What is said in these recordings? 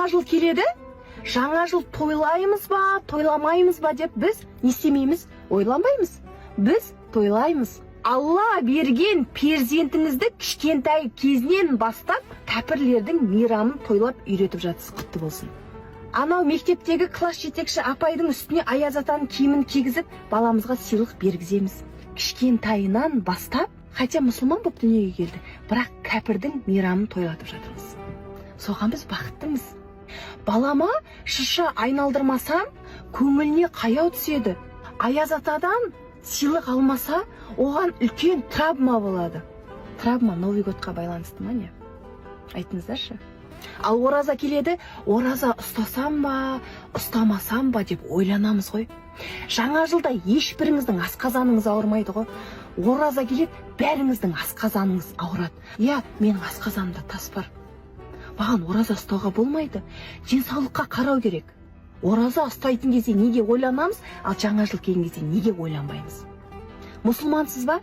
жаңа жыл келеді, жаңа жыл тойлаймыз ба, тойламаймыз ба деп біз не істемейміз, ойланбаймыз. Біз тойлаймыз. Алла берген перзентіңізді кішкентай кезінен бастап кәпірлердің мейрамын тойлап үйретіп жатсыз, құтты болсын. Анау мектептегі класс жетекші апайдың үстіне Аяз атаның киімін кигізіп, баламызға сыйлық бергіземіз. Кішкентайынан бастап, хотя мұсылман болып дүниеге келді, бірақ кәпірдің мейрамын тойлатып жатырмыз. Соған біз бақыттымыз. Балама шыша айналдырмасам, көңіліне қаяу түседі. Аяз атадан сыйлық алмаса, оған үлкен травма болады. Травма Новый годқа байланысты ма не? Айтыңыздаршы. Ал ораза келеді, ораза ұстасам ба, ұстамасам ба деп ойланамыз ғой. Жаңа жылда ешбіріңіздің асқазаныңыз ауырмайды ғой. Ораза келеді, бәріңіздің асқазаныңыз ауырады. Я, менің асқазанымда тас бар. Маған ораза ұстауға болмайды. Денсаулыққа қарау керек. Ораза ұстайтын кезде неге ойланамыз, ал жаңа жыл келген кезде неге ойланбаймыз? Мұсылмансыз ба?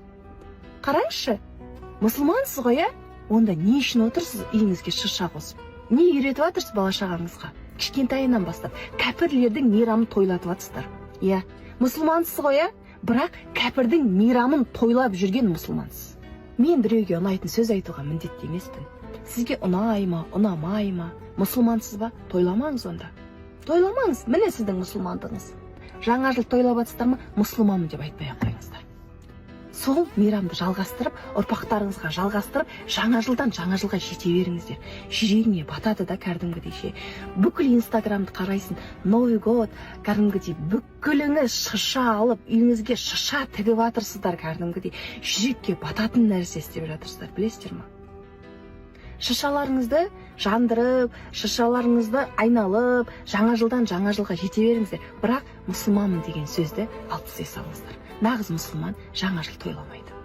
Қараңызшы. Мұсылмансыз ғой, онда не үшін отырсыз үйіңізге шырша қосып? Не үйретіп жатырсыз бала шағаңызға? Кішкентайынан бастап кәпірлердің мейрамын тойлатып жатсыздар. Иә, мұсылмансыз ғой, бірақ кәпірдің мейрамын тойлап жүрген мұсылмансыз. Мен біреуге ұнайтын сөз айтуға міндетті емеспін. Сізге ұнай ма, ұнамай ма, мұсылмансыз ба? Тойламаңыз онда. Тойламаңыз, міне сіздің мұсылмандығыңыз. Жаңа жыл тойлап жатсыздар ма, мұсылманмын деп айтпай ақ қойыңыздар. Сол мейрамды жалғастырып, ұрпақтарыңызға жалғастырып, жаңа жылдан жаңа жылға жете беріңіздер. Жүрегіңе батады да кәдімгідей ше. Бүкіл инстаграмды қарайсың, Новый год, кәдімгідей бүкіліңіз шыша алып, үйіңізге шыша тігіп жатырсыздар кәдімгідей. Жүрекке бататын нәрсе істеп жатырсыздар, білесіздер ма? Шышаларыңызды жандырып, шышаларыңызды айналып, жаңа жылдан жаңа жылға жете беріңіздер. Бірақ мұсылманмын деген сөзді алып тастай салыңыздар. Нағыз мұсылман жаңа жыл тойламайды.